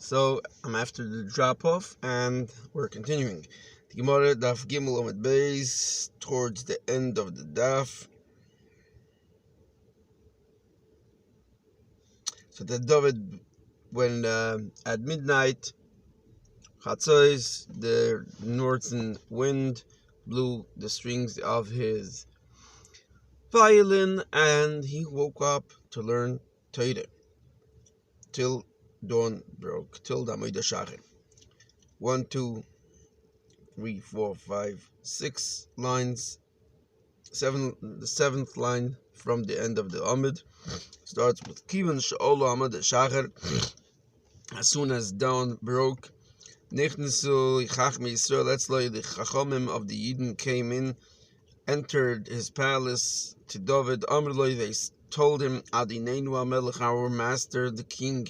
So I'm after the drop off and we're continuing. The Gemara Daf Gimel Omid Beis towards the end of the Daf. So that David, when at midnight, Chatzos, the northern wind blew the strings of his violin, and he woke up to learn Torah till dawn broke, till Damoid Shachar. 1, 2, 3, 4, 5, 6 lines. The seventh line from the end of the Amid starts with Kivan Sha'olo Amad Shachar. As soon as dawn broke, Nichnesu Chachmi Yisrael Etzloi, the Chachamim of the Yidden came in, entered his palace to David. Amrloi, they told him, Adineinu HaMelech, our master, the king,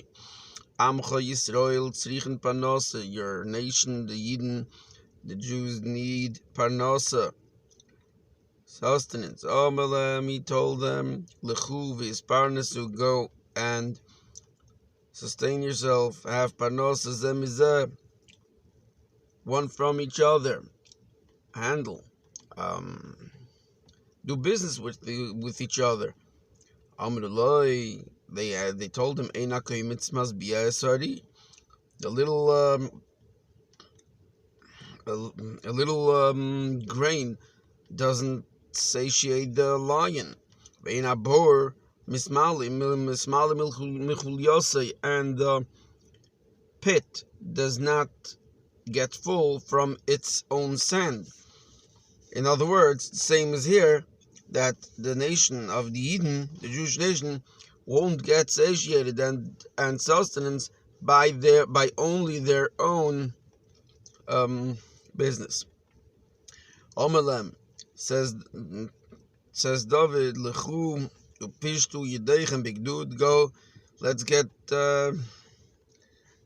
Amcha Yisrael Tzrichen Parnasa, your nation, the Yidden, the Jews need Parnasa, sustenance. Amalem, he told them, Lechu v'isparnasu, go and sustain yourself, have Parnasa zemizeh, one from each other, handle, do business with each other. Amrullah, they told him, Einakoy mitzmas biyasari, a little grain doesn't satiate the lion. Ve'inabor mismali michulyosei, and the pit does not get full from its own sand. In other words, same as here, that the nation of the Eden, the Jewish nation, won't get satiated and sustenance by only their own business. Omelem, says David, Lechu upishtu yedechem bigdud, go, let's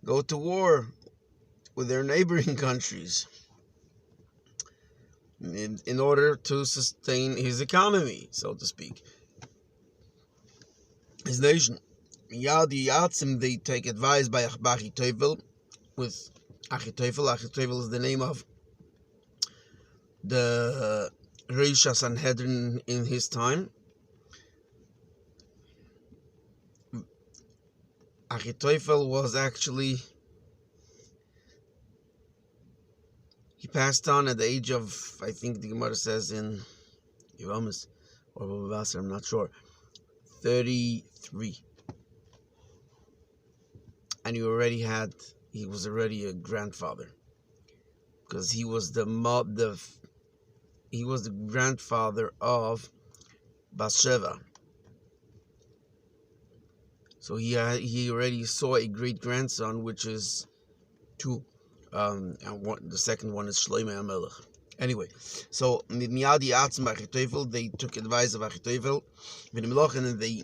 go to war with their neighboring countries in order to sustain his economy, so to speak, his nation. Yadi Yatzim, they take advice by Achitophel, with Achitophel. Achitophel is the name of the Reisha Sanhedrin in his time. Achitophel was actually, he passed on at the age of, I think the Gemara says in Yevamis or Babasar, I'm not sure, 33. And he was already a grandfather, because he was the grandfather of Bathsheba. So he already saw a great grandson, which is 2. And the second one is Shlomo HaMelech. Anyway, so Miyadi Atzim Achitophel, they took advice of Achitophel, and they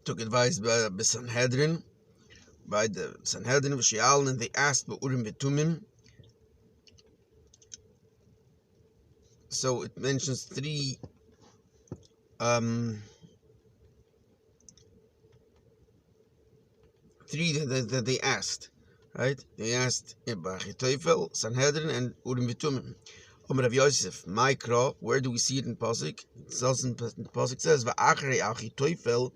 took advice by the Sanhedrin, and they asked Urim V'Tumim. So it mentions 3 that they asked. Right? They asked Achitophel, Sanhedrin, and Urim V'Tumim. Rav Yosef, Maikra, where do we see it in Pasuk? It says in Pasuk says, V'achrei Achitophel,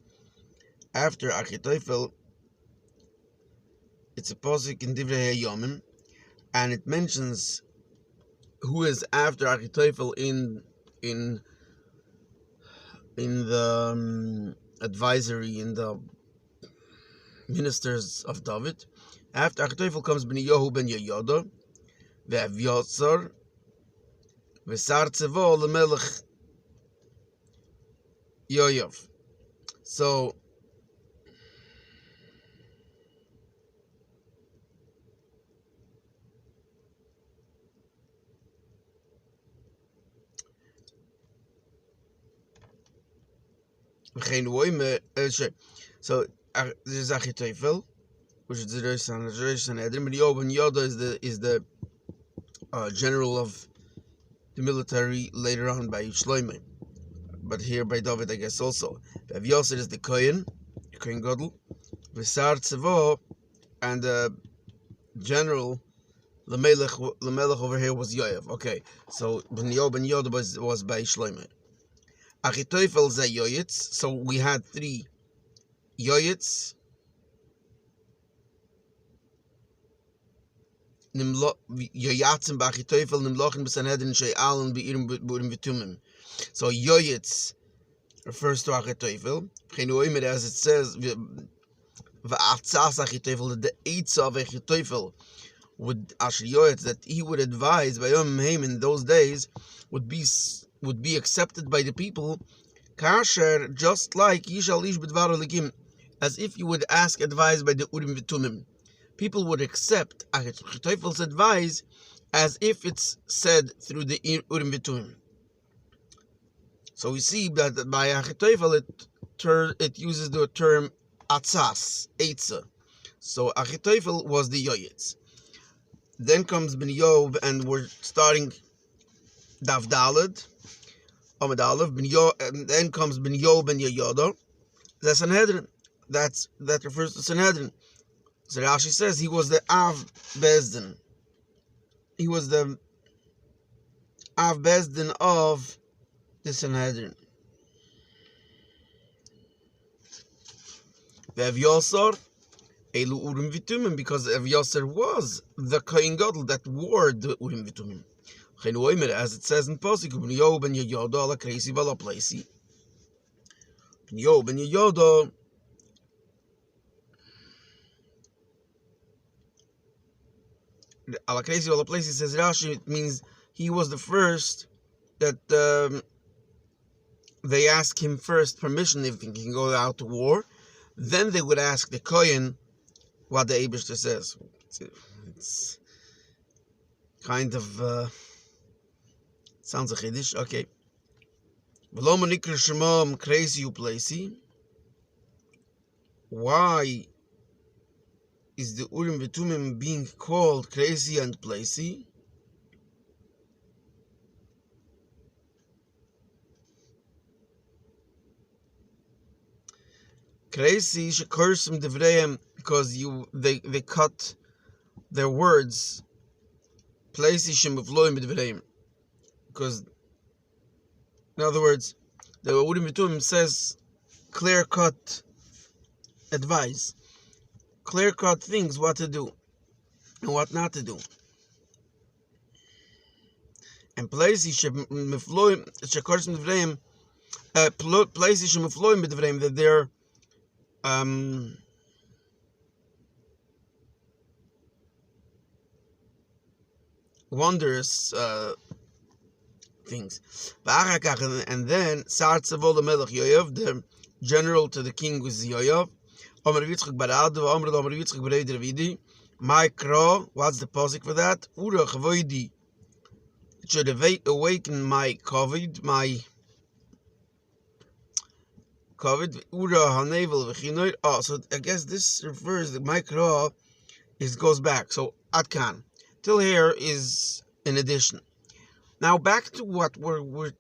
after Achitophel. It's a Pasuk in Divrei Hayomim, and it mentions who is after Achitophel in the advisory, in the ministers of David. After Achitophel comes B'niyahu ben Yehoyada, ve'Avyatzar, ve'Sar Tzeva leMelech Yoav. So this is Achitophel, which is the Rosh Sanhedrin. But Yoda is the general of the military later on by Shlomo, but here by David, I guess also. Rav Yosef is the Kohen Gadol. V'Sar Tzeva and the general Lamelech over here was Yoav. Okay, so Ben Yoda was by Shlomo. Achitophel ze Yoyitz. So we had 3 Yoyitz. Yoyatzim b'Achitophel nimlochim b'Sanhedrin she'alon b'irim v'tumim. So Yoyitz refers to Achitophel. As it says, v'atzas Achitophel, the eitz of Achitophel would Asher Yoyitz, that he would advise by Yom Heim in those days would be accepted by the people. Kasher, just like Yishal Ish B'dvar Elikim, as if you would ask advice by the Urim V'tumim. People would accept Achitophel's advice as if it's said through the Urim V'tumim. So we see that by Achitophel it uses the term Atzas, Eitza. So Achitophel was the Yoyitz. Then comes Ben Yob, and we're starting Daf Daled, Amud Aleph, and then comes Ben Yob Ben Yehoda. That's Sanhedrin. That refers to Sanhedrin. So Rashi says he was the Av Bezdin. He was the Av Bezdin of the Sanhedrin. Ve'Ev Yosar Elu Urim V'tumim, because Ev Yosar was the Kohen Gadol that wore the Urim V'tumim. As it says in Pasuk, Ben Yob Ben Yehoda ala Kreisi v'ala Pleisi. Ben Yob Ben Yehoda ala Kreisi v'ala Pleisi, says Rashi, it means he was the first that they asked him first permission if he can go out to war. Then they would ask the Kohen what the Eibishter says. It's kind of sounds a chiddush. Okay. V'lo manikra shemam Kreisi u'Pleisi. Why is the Urim V'tumim being called Kreisi and Pleisi? Kreisi shekursim devreim, because they cut their words. Pleisi shemufloim devreim, because in other words, the Urim V'tumim says clear-cut advice, clear-cut things, what to do and what not to do. And Pleisi shemufloim shekursim devreim, Pleisi shemufloim devreim, that they're wondrous things. And then Sar Tzavol Melech Yoav, the general to the king, was Yoav. Omer Yitzchak Barad, Omer Yitzchak Barad Ravidi. My Kro, what's the posik for that? Ura Chavoidi. It should awaken my COVID, Ura Hanevel V'chinoir. Oh, so I guess this refers to my Kro, goes back. So Atkan. Till here is an addition. Now back to what the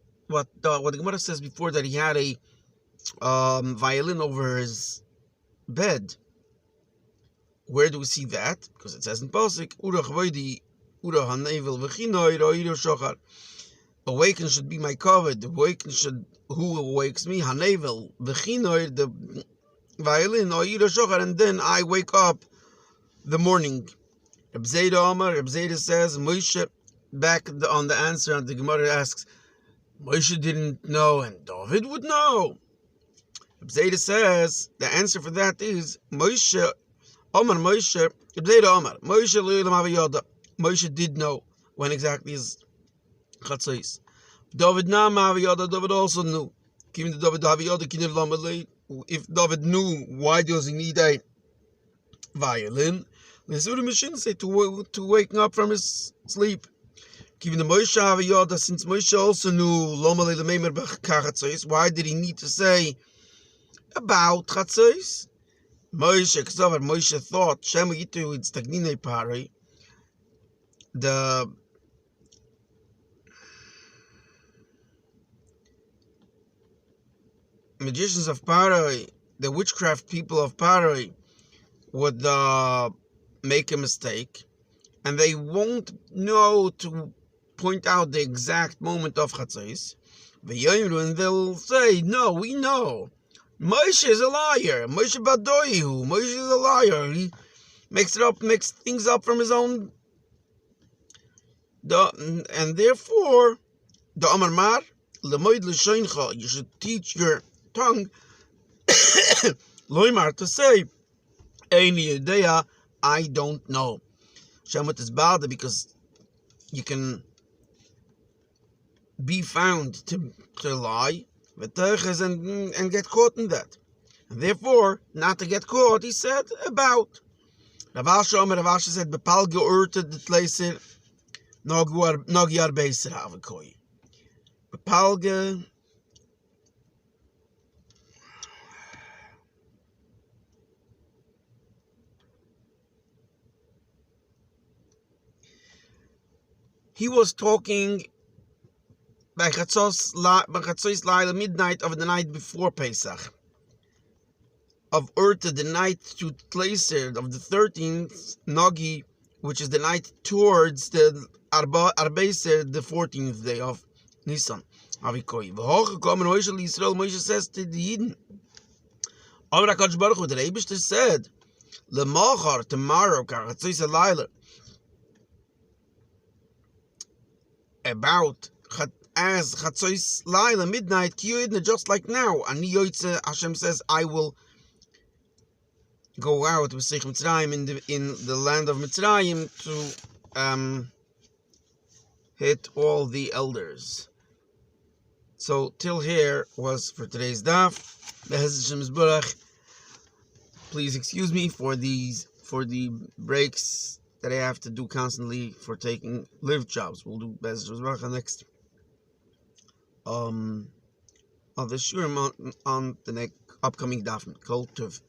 Gemara says before, that he had a violin over his bed. Where do we see that? Because it says in Pasuk, Ura Chavoidi, Ura Hanevel V'chinoir, Oiro Shochar. Awaken should be my covet. Awaken should, who awakes me? Hanevel V'chinoir, the violin, Oiro Shochar, and then I wake up the morning. Reb Zayda says, Moshe, back on the answer, and the Gemara asks, Moshe didn't know, and David would know. Reb Zayda says, the answer for that is, Moshe, Reb Zayda Moshe L'Olam Havayada. Moshe did know when exactly is Chatzos. David Nam Havayada, David also knew. Even the David Havayada, Kinev Lamalei. If David knew, why does he need a violin? Say to waking up from his sleep. Given the Moshe Havayada, since Moshe also knew why did he need to say about Chatzos? Moshe thought Shema Yitu it's Tagnine Pari. The magicians of Parai, the witchcraft people of Parai, would make a mistake, and they won't know to point out the exact moment of Chatzos, and they'll say, no, we know. Moshe is a liar. Moshe Badoihu. Moshe is a liar. He makes things up from his own. And therefore, the Amar Mar, Lemoid L'Shoincha, you should teach your tongue, Loimar, to say, Eini Yedea, I don't know. Shemot is bad because you can be found to lie, and get caught in that. And therefore, not to get caught, he said, about. Rav Asha said, Bepalge urte the tleiser, nog yar beiser havekoi. Bepalge, he was talking by Chatzos Laila, midnight of the night before Pesach, of Urta, the night to Tleiser of the 13th, Nogi, which is the night towards the Arbeiser, the 14th day of Nisan. Avikoi. Moshe says to the Yidden, Amar HaKadosh Baruch Hu, the Eibishter said, Lemachar, tomorrow, Chatzos Laila, about as Chatzos Laila, midnight, just like now. Ani Yoitze, Hashem says, I will go out with Seich Mitzrayim in the land of Mitzrayim to hit all the elders. So till here was for today's daf. Please excuse me for the breaks that I have to do constantly for taking live jobs. We'll do Bez next on the shurim on the next upcoming daf. Kol Tov.